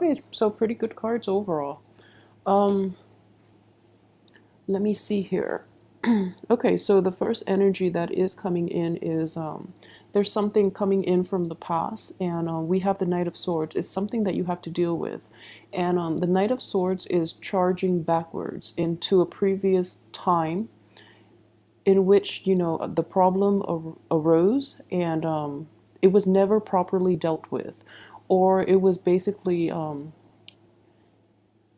Okay, so pretty good cards overall. Um, Let me see here. Okay, so the first energy that is coming in is there's something coming in from the past, and we have the Knight of Swords. It's something that you have to deal with, and the Knight of Swords is charging backwards into a previous time in which the problem arose, and it was never properly dealt with, or it was basically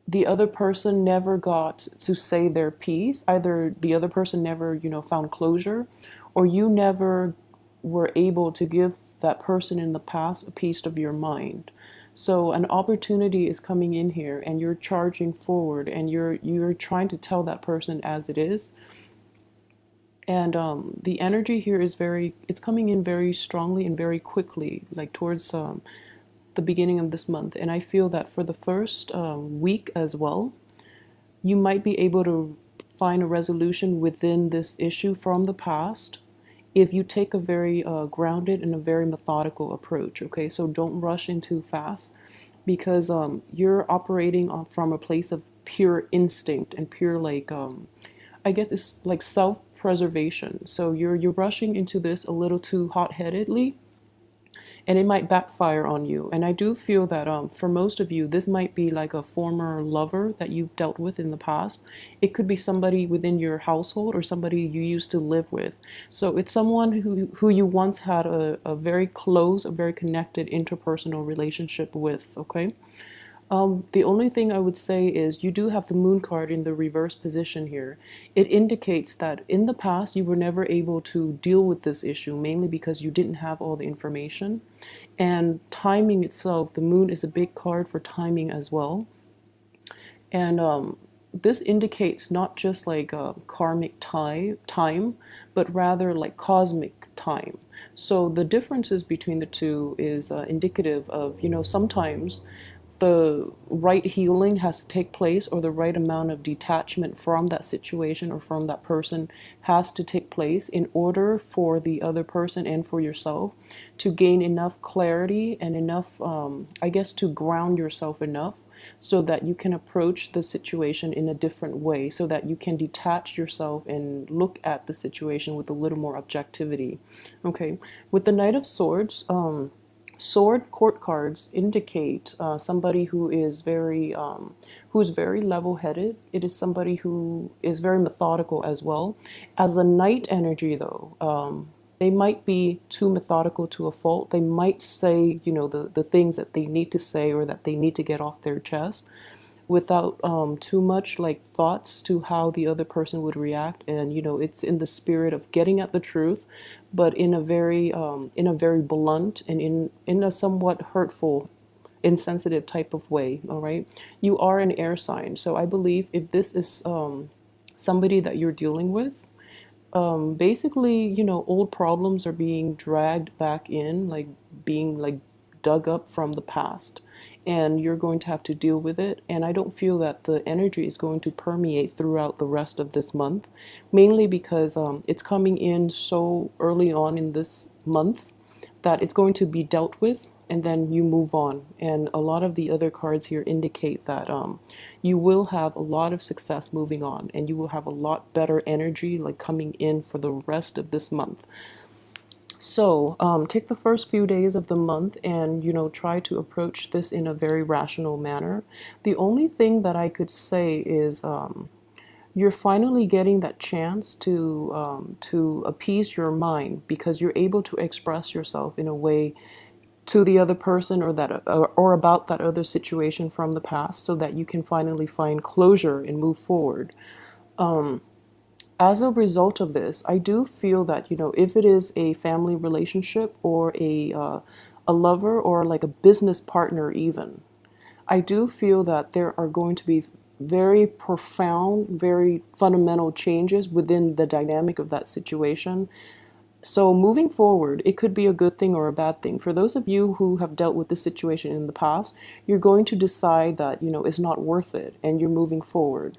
the other person never got to say their piece. Either the other person never, found closure, or you never were able to give that person in the past a piece of your mind. So an opportunity is coming in here, and you're charging forward, and you're trying to tell that person as it is. And the energy here is it's coming in very strongly and very quickly, like towards the beginning of this month. And I feel that for the first week as well, you might be able to find a resolution within this issue from the past if you take a very grounded and a very methodical approach. Okay, so don't rush in too fast, because you're operating from a place of pure instinct and pure, like, I guess it's like self-preservation. So you're rushing into this a little too hot-headedly, and it might backfire on you. And I do feel that for most of you, this might be like a former lover that you've dealt with in the past. It could be somebody within your household or somebody you used to live with. So it's someone who you once had a very close, a very connected interpersonal relationship with, okay? The only thing I would say is you do have the moon card in the reverse position here. It indicates that in the past you were never able to deal with this issue, mainly because you didn't have all the information. And timing itself, the moon is a big card for timing as well. And this indicates not just like a karmic time, but rather like cosmic time. So the differences between the two is indicative of, sometimes the right healing has to take place, or the right amount of detachment from that situation or from that person has to take place in order for the other person and for yourself to gain enough clarity and enough, I guess, to ground yourself enough so that you can approach the situation in a different way, so that you can detach yourself and look at the situation with a little more objectivity. Okay, with the Knight of Swords, sword court cards indicate somebody who's very level-headed. It is somebody who is very methodical as well. As a knight energy, though, they might be too methodical to a fault. They might say, the things that they need to say or that they need to get off their chest without too much like thoughts to how the other person would react. And it's in the spirit of getting at the truth, but in a very blunt and in a somewhat hurtful, insensitive type of way. All right, you are an air sign, so I believe if this is somebody that you're dealing with, basically, old problems are being dragged back in, like being like dug up from the past, and you're going to have to deal with it. And I don't feel that the energy is going to permeate throughout the rest of this month, mainly because it's coming in so early on in this month that it's going to be dealt with, and then you move on. And a lot of the other cards here indicate that you will have a lot of success moving on, and you will have a lot better energy like coming in for the rest of this month. So take the first few days of the month and try to approach this in a very rational manner. The only thing that I could say is you're finally getting that chance to appease your mind, because you're able to express yourself in a way to the other person, or about that other situation from the past, so that you can finally find closure and move forward. As a result of this, I do feel that if it is a family relationship, or a lover, or like a business partner even, I do feel that there are going to be very profound, very fundamental changes within the dynamic of that situation. So moving forward, it could be a good thing or a bad thing. For those of you who have dealt with this situation in the past, you're going to decide that it's not worth it, and you're moving forward.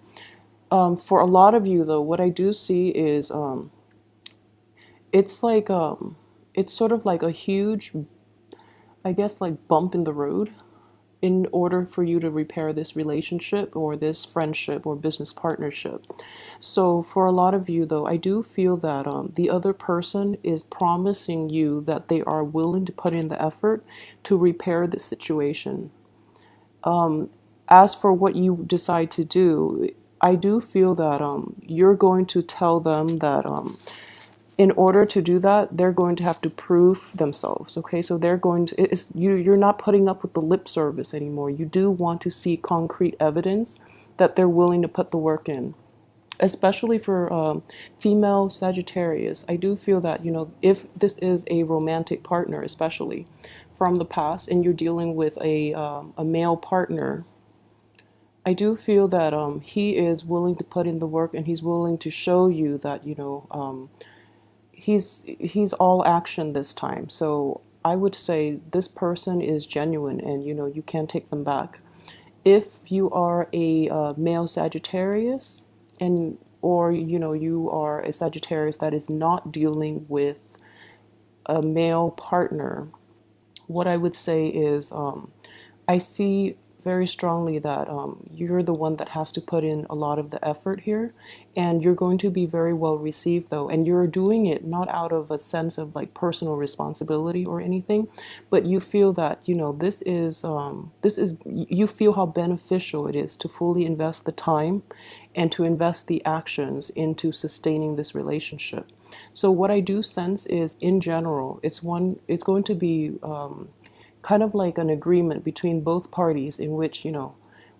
For a lot of you, though, what I do see is it's like it's sort of like a huge, I guess, like bump in the road. in order for you to repair this relationship or this friendship or business partnership. So for a lot of you though, I do feel that the other person is promising you that they are willing to put in the effort to repair the situation. As for what you decide to do, I do feel that you're going to tell them that in order to do that, they're going to have to prove themselves. Okay, so they're going to, you're not putting up with the lip service anymore. You do want to see concrete evidence that they're willing to put the work in, especially for female Sagittarius. I do feel that, if this is a romantic partner, especially from the past, and you're dealing with a male partner, I do feel that he is willing to put in the work, and he's willing to show you that, he's all action this time. So I would say this person is genuine, and you can't take them back. If you are a male Sagittarius, and or you are a Sagittarius that is not dealing with a male partner, what I would say is I see very strongly that you're the one that has to put in a lot of the effort here, and you're going to be very well received though, and you're doing it not out of a sense of like personal responsibility or anything, but you feel that this is you feel how beneficial it is to fully invest the time and to invest the actions into sustaining this relationship. So what I do sense is, in general, it's going to be kind of like an agreement between both parties in which,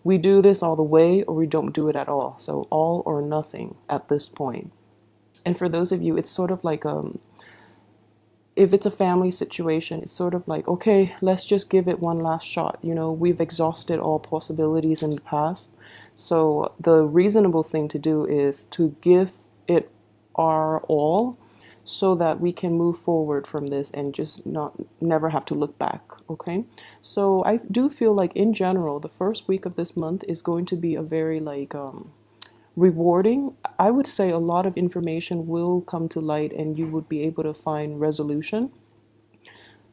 we do this all the way or we don't do it at all. So all or nothing at this point. And for those of you, it's sort of like if it's a family situation, it's sort of like, okay, let's just give it one last shot. We've exhausted all possibilities in the past. So the reasonable thing to do is to give it our all so that we can move forward from this and just never have to look back. Okay, so I do feel like in general the first week of this month is going to be a very like rewarding. I would say a lot of information will come to light and you would be able to find resolution.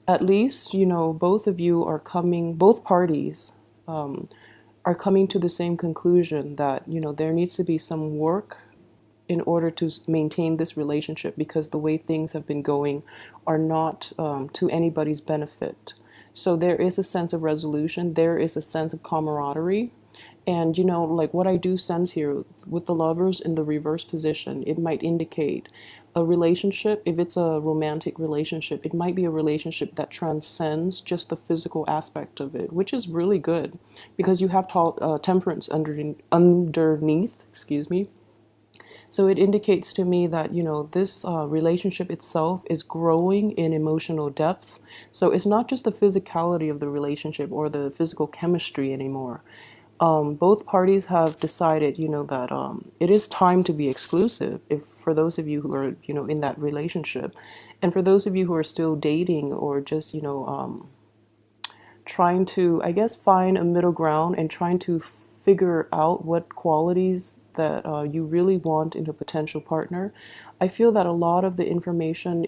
At least both of you are coming, both parties are coming to the same conclusion that there needs to be some work in order to maintain this relationship, because the way things have been going are not to anybody's benefit. So there is a sense of resolution, there is a sense of camaraderie. And like what I do sense here with the Lovers in the reverse position, it might indicate a relationship. If it's a romantic relationship, it might be a relationship that transcends just the physical aspect of it, which is really good because you have temperance underneath, excuse me. So it indicates to me that, this relationship itself is growing in emotional depth. So it's not just the physicality of the relationship or the physical chemistry anymore. Both parties have decided, that it is time to be exclusive. If for those of you who are, in that relationship, and for those of you who are still dating or just, trying to, I guess, find a middle ground and trying to figure out what qualities that you really want in a potential partner, I feel that a lot of the information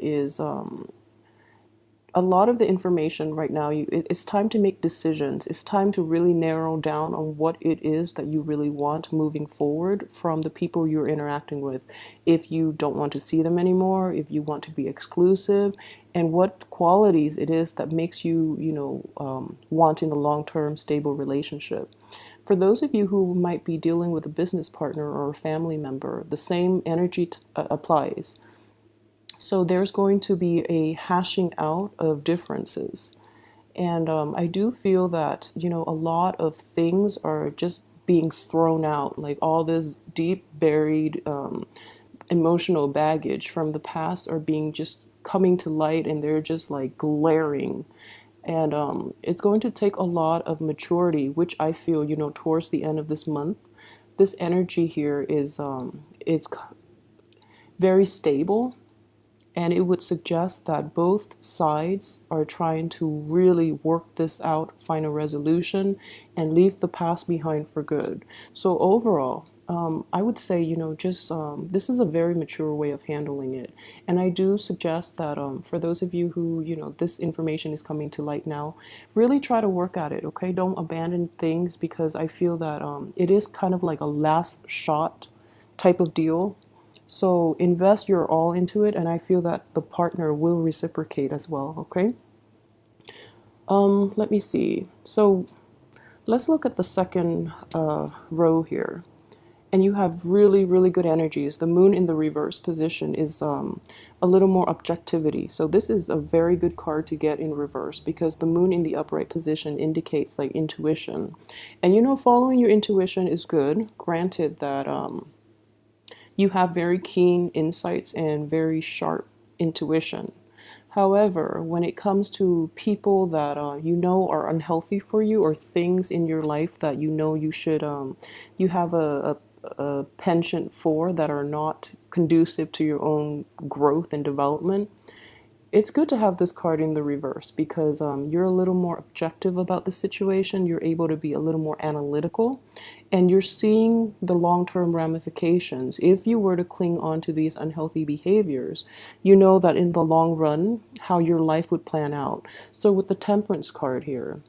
right now, it's time to make decisions. It's time to really narrow down on what it is that you really want moving forward from the people you're interacting with. If you don't want to see them anymore, if you want to be exclusive, and what qualities it is that makes you, wanting a long-term stable relationship. For those of you who might be dealing with a business partner or a family member, the same energy applies. So there's going to be a hashing out of differences. And I do feel that, a lot of things are just being thrown out, like all this deep buried emotional baggage from the past are being just coming to light, and they're just like glaring. And it's going to take a lot of maturity, which I feel, towards the end of this month, this energy here is it's very stable. And it would suggest that both sides are trying to really work this out, find a resolution, and leave the past behind for good. So overall, I would say, just this is a very mature way of handling it. And I do suggest that for those of you who, this information is coming to light now, really try to work at it, okay? Don't abandon things because I feel that it is kind of like a last shot type of deal. So invest your all into it, and I feel that the partner will reciprocate as well, okay? Let me see. So let's look at the second row here. And you have really, really good energies. The moon in the reverse position is a little more objectivity. So this is a very good card to get in reverse because the moon in the upright position indicates like intuition. And following your intuition is good, granted that you have very keen insights and very sharp intuition. However, when it comes to people that are unhealthy for you, or things in your life that you should you have a penchant for that are not conducive to your own growth and development, it's good to have this card in the reverse because you're a little more objective about the situation. You're able to be a little more analytical, and you're seeing the long-term ramifications. If you were to cling on to these unhealthy behaviors, you know that in the long run, how your life would plan out. So with the Temperance card here,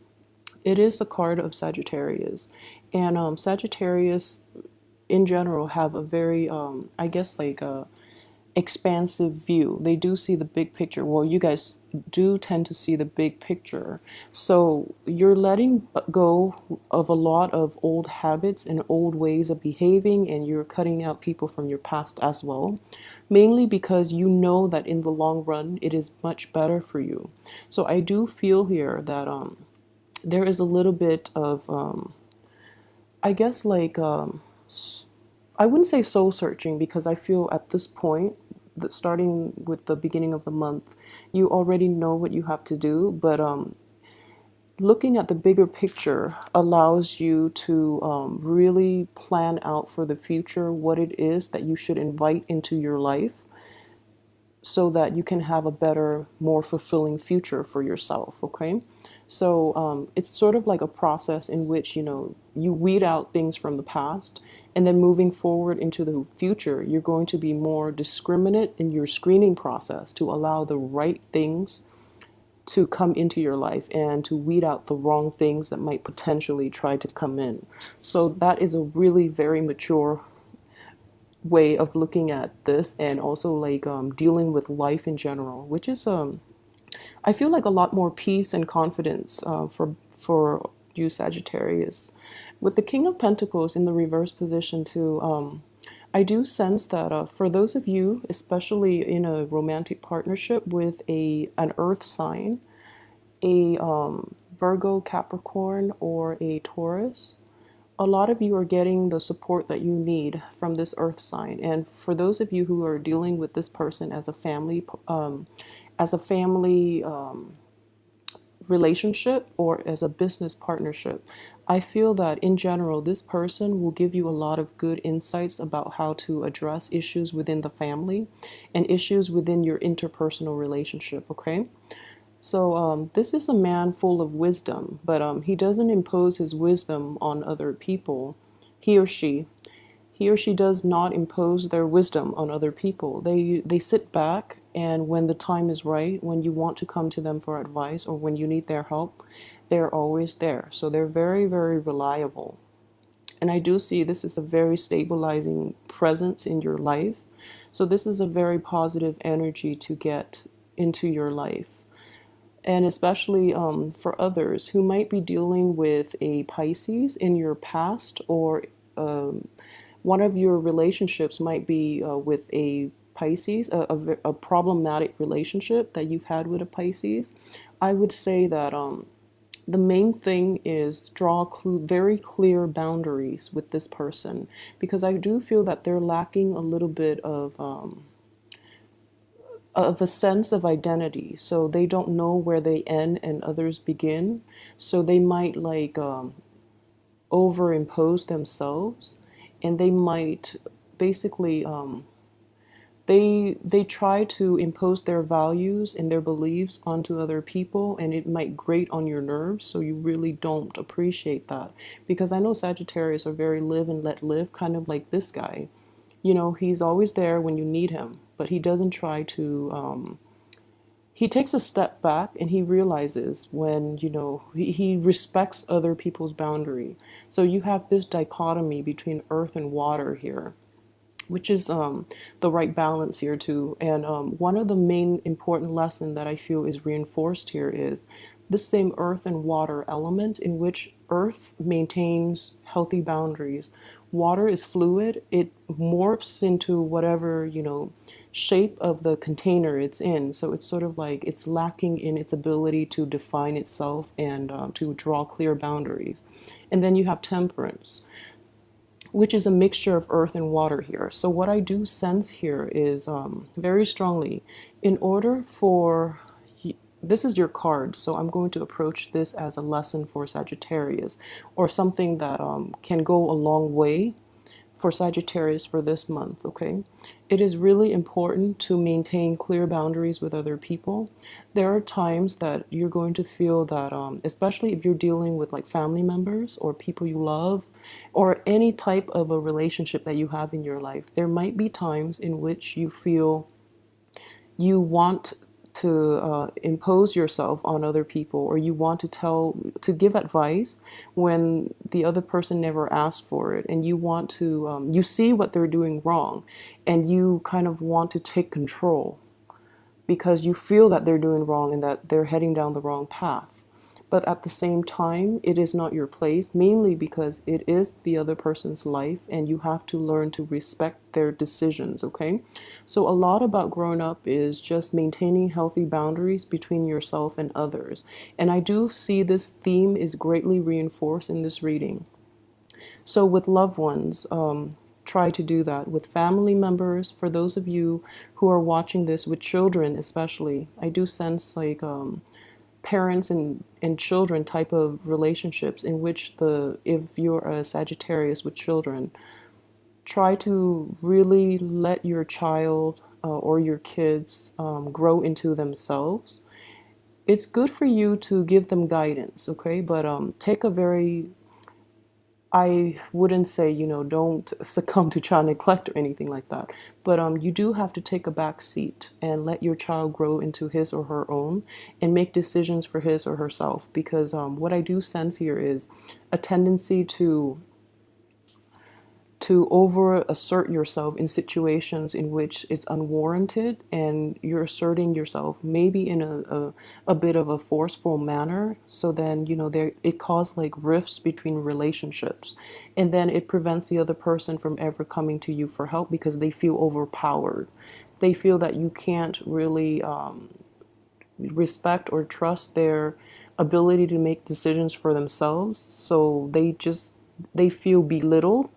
it is the card of Sagittarius, and Sagittarius in general have a very, I guess, like a expansive view. They do see the big picture. Well, you guys do tend to see the big picture. So you're letting go of a lot of old habits and old ways of behaving, and you're cutting out people from your past as well, mainly because you know that in the long run it is much better for you. So I do feel here that there is a little bit of I guess like I wouldn't say soul searching because I feel at this point that starting with the beginning of the month, you already know what you have to do, but looking at the bigger picture allows you to really plan out for the future what it is that you should invite into your life so that you can have a better, more fulfilling future for yourself, okay? So it's sort of like a process in which, you weed out things from the past, and then moving forward into the future, you're going to be more discriminate in your screening process to allow the right things to come into your life and to weed out the wrong things that might potentially try to come in. So that is a really very mature way of looking at this, and also like dealing with life in general, which is I feel like a lot more peace and confidence for you Sagittarius. With the King of Pentacles in the reverse position too, I do sense that for those of you, especially in a romantic partnership with an Earth sign, a Virgo, Capricorn, or a Taurus, a lot of you are getting the support that you need from this earth sign. And for those of you who are dealing with this person as a family relationship or as a business partnership, I feel that in general, this person will give you a lot of good insights about how to address issues within the family and issues within your interpersonal relationship, okay? So this is a man full of wisdom, but he doesn't impose his wisdom on other people. He or she, he or she does not impose their wisdom on other people. They sit back, and when the time is right, when you want to come to them for advice or when you need their help, they're always there. So they're very, very reliable. And I do see this is a very stabilizing presence in your life. So this is a very positive energy to get into your life, and especially for others who might be dealing with a Pisces in your past, or one of your relationships might be with a Pisces, a problematic relationship that you've had with a Pisces. I would say that the main thing is draw very clear boundaries with this person, because I do feel that they're lacking a little bit of a sense of identity. So they don't know where they end and others begin. So they might like overimpose themselves, and they might basically They try to impose their values and their beliefs onto other people, and it might grate on your nerves, so you really don't appreciate that. Because I know Sagittarius are very live and let live, kind of like this guy. You know, he's always there when you need him, but he doesn't try to he takes a step back and he realizes when, you know, he respects other people's boundary. So you have this dichotomy between earth and water here, which is the right balance here too. And one of the main important lesson that I feel is reinforced here is this same earth and water element, in which earth maintains healthy boundaries. Water is fluid. It morphs into whatever, you know, shape of the container it's in. So it's sort of like it's lacking in its ability to define itself and to draw clear boundaries. And then you have temperance, which is a mixture of earth and water here. So what I do sense here is very strongly, in order for, this is your card, so I'm going to approach this as a lesson for Sagittarius, or something that can go a long way for Sagittarius for this month, okay? It is really important to maintain clear boundaries with other people. There are times that you're going to feel that, especially if you're dealing with like family members or people you love, or any type of a relationship that you have in your life, there might be times in which you feel you want to impose yourself on other people, or you want to give advice when the other person never asked for it, and you want to you see what they're doing wrong, and you kind of want to take control because you feel that they're doing wrong and that they're heading down the wrong path. But at the same time, it is not your place, mainly because it is the other person's life and you have to learn to respect their decisions, okay? So, a lot about growing up is just maintaining healthy boundaries between yourself and others. And I do see this theme is greatly reinforced in this reading. So, with loved ones, try to do that. With family members, for those of you who are watching this, with children especially, I do sense like parents and children type of relationships in which the if you're a Sagittarius with children, try to really let your child or your kids grow into themselves. It's good for you to give them guidance, okay? But take a very, I wouldn't say, you know, don't succumb to child neglect or anything like that. But you do have to take a back seat and let your child grow into his or her own and make decisions for his or herself. Because what I do sense here is a tendency to over assert yourself in situations in which it's unwarranted, and you're asserting yourself maybe in a bit of a forceful manner. So then, you know, there it causes like rifts between relationships, and then it prevents the other person from ever coming to you for help because they feel overpowered. They feel that you can't really respect or trust their ability to make decisions for themselves. So they feel belittled,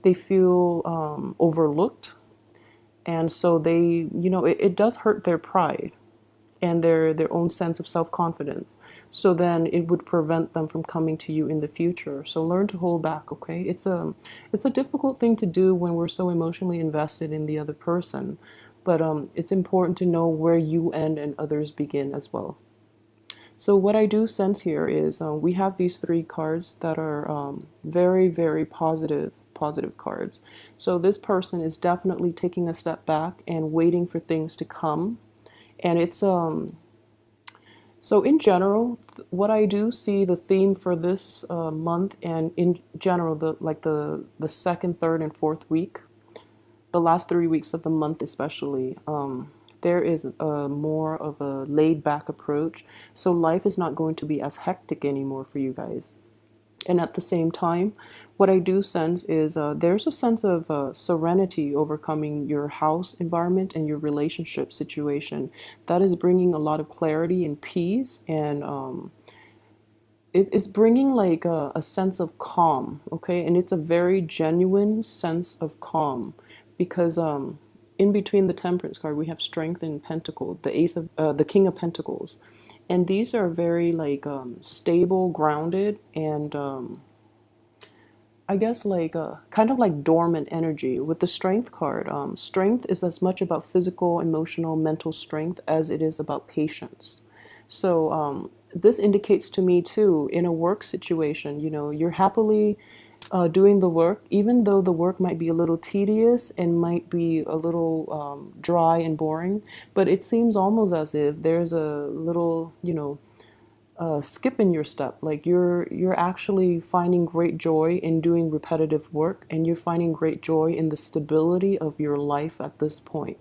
they feel overlooked, and so they, you know, it does hurt their pride and their own sense of self-confidence. So then it would prevent them from coming to you in the future. So learn to hold back, okay? It's a difficult thing to do when we're so emotionally invested in the other person, but it's important to know where you end and others begin as well. So what I do sense here is we have these three cards that are very, very positive cards. So this person is definitely taking a step back and waiting for things to come. And it's so in general, what I do see the theme for this month, and in general, the second, third, and fourth week, the last 3 weeks of the month especially, there is a more of a laid back approach. So life is not going to be as hectic anymore for you guys. And at the same time, what I do sense is there's a sense of serenity overcoming your house environment and your relationship situation. That is bringing a lot of clarity and peace, and it's bringing like a sense of calm, okay? And it's a very genuine sense of calm because in between the Temperance card, we have Strength and Pentacle, the King of Pentacles. And these are very like stable, grounded, and I guess like kind of like dormant energy with the strength card. Strength is as much about physical, emotional, mental strength as it is about patience. So this indicates to me too, in a work situation, you know, you're happily doing the work, even though the work might be a little tedious and might be a little dry and boring, but it seems almost as if there's a little, you know, skip in your step. Like you're actually finding great joy in doing repetitive work, and you're finding great joy in the stability of your life at this point.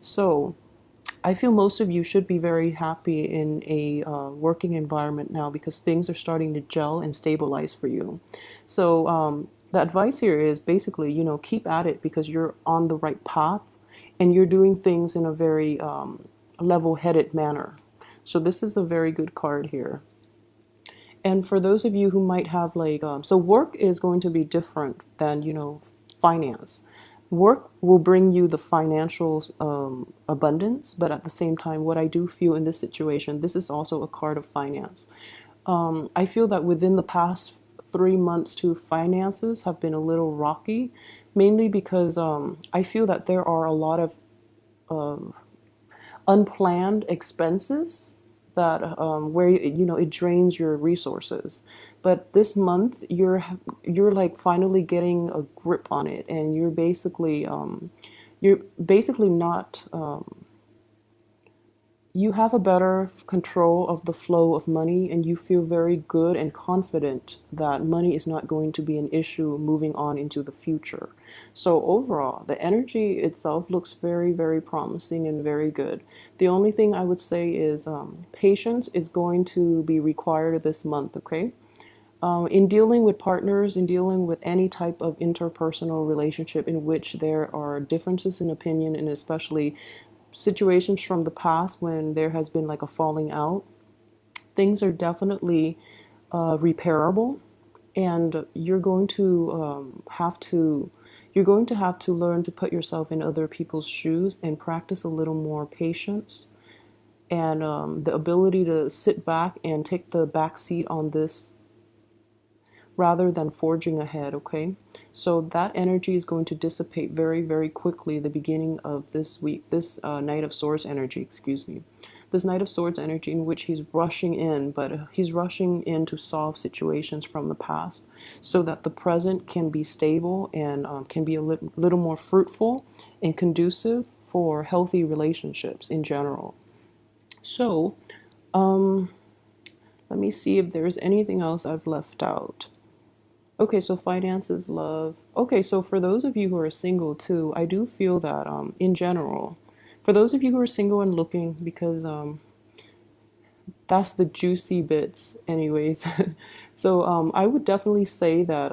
So I feel most of you should be very happy in a working environment now because things are starting to gel and stabilize for you. So the advice here is basically, you know, keep at it because you're on the right path and you're doing things in a very level-headed manner. So this is a very good card here. And for those of you who might have like, so work is going to be different than, you know, finance. Work will bring you the financial abundance, but at the same time, what I do feel in this situation, this is also a card of finance. I feel that within the past 3 months too, finances have been a little rocky, mainly because I feel that there are a lot of unplanned expenses that where you know it drains your resources. But this month you're like finally getting a grip on it, and you're basically not you have a better control of the flow of money, and you feel very good and confident that money is not going to be an issue moving on into the future. So overall, the energy itself looks very, very promising and very good. The only thing I would say is patience is going to be required this month, okay? In dealing with partners, in dealing with any type of interpersonal relationship in which there are differences in opinion, and especially situations from the past when there has been like a falling out, things are definitely repairable, and you're going to have to learn to put yourself in other people's shoes and practice a little more patience and the ability to sit back and take the back seat on this rather than forging ahead, okay? So that energy is going to dissipate very, very quickly the beginning of this week, this Knight of Swords energy, excuse me. This Knight of Swords energy in which he's rushing in, but he's rushing in to solve situations from the past so that the present can be stable and can be a little more fruitful and conducive for healthy relationships in general. So, let me see if there's anything else I've left out. Okay, so finances, love. Okay, so for those of you who are single too, I do feel that in general, for those of you who are single and looking, because that's the juicy bits, anyways. So I would definitely say that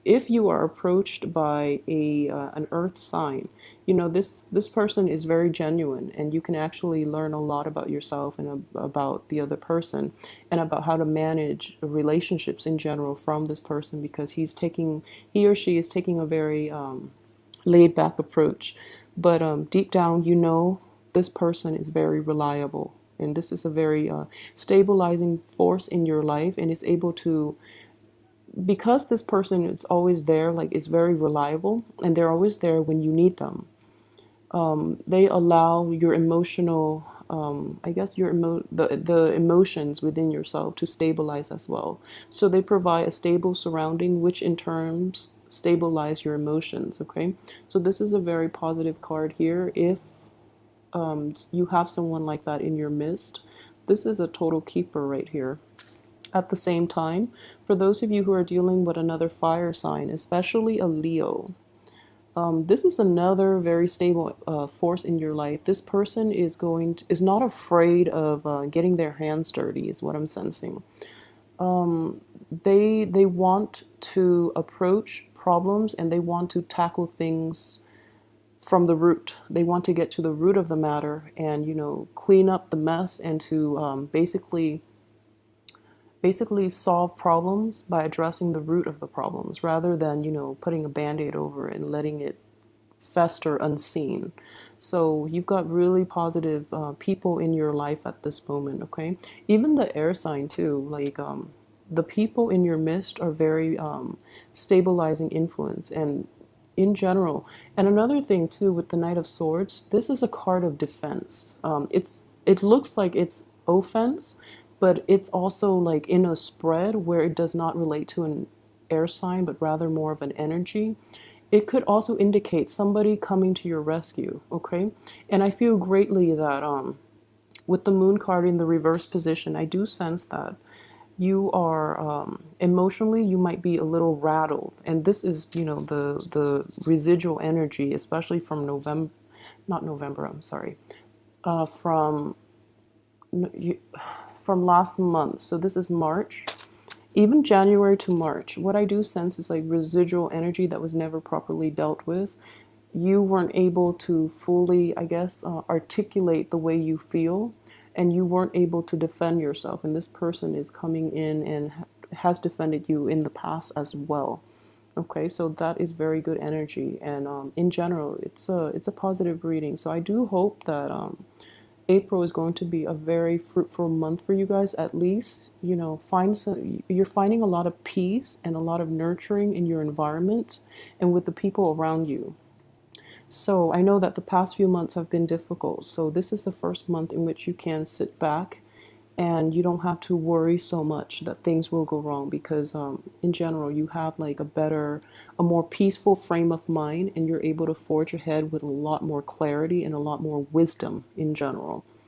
if you are approached by a an earth sign, you know this person is very genuine, and you can actually learn a lot about yourself and about the other person, and about how to manage relationships in general from this person, because he or she is taking a very laid back approach. But deep down, you know this person is very reliable, and this is a very stabilizing force in your life, and is able to, because this person is always there, like is very reliable, and they're always there when you need them. They allow your emotional, I guess the emotions within yourself to stabilize as well. So they provide a stable surrounding, which in terms stabilize your emotions. Okay, so this is a very positive card here. If you have someone like that in your midst, this is a total keeper right here. At the same time, for those of you who are dealing with another fire sign, especially a Leo, this is another very stable force in your life. This person is not afraid of getting their hands dirty, is what I'm sensing. They want to approach problems, and they want to tackle things from the root. They want to get to the root of the matter, and clean up the mess, and to basically solve problems by addressing the root of the problems, rather than putting a band-aid over it and letting it fester unseen. So you've got really positive people in your life at this moment. Okay, even the air sign too, like the people in your midst are very stabilizing influence and in general. And another thing too with the Knight of Swords, this is a card of defense. It looks like it's offense, but it's also like in a spread where it does not relate to an air sign, but rather more of an energy. It could also indicate somebody coming to your rescue, okay? And I feel greatly that with the moon card in the reverse position, I do sense that you are emotionally, you might be a little rattled. And this is, the residual energy, especially from November, not November, I'm sorry, from last month. So this is March. Even January to March, what I do sense is like residual energy that was never properly dealt with. You weren't able to fully, I guess, articulate the way you feel, and you weren't able to defend yourself. And this person is coming in and has defended you in the past as well. Okay, so that is very good energy, and in general, it's a positive reading. So I do hope that April is going to be a very fruitful month for you guys. At least, you're finding a lot of peace and a lot of nurturing in your environment and with the people around you. So I know that the past few months have been difficult. So this is the first month in which you can sit back and you don't have to worry so much that things will go wrong, because in general you have like a more peaceful frame of mind, and you're able to forge ahead with a lot more clarity and a lot more wisdom in general.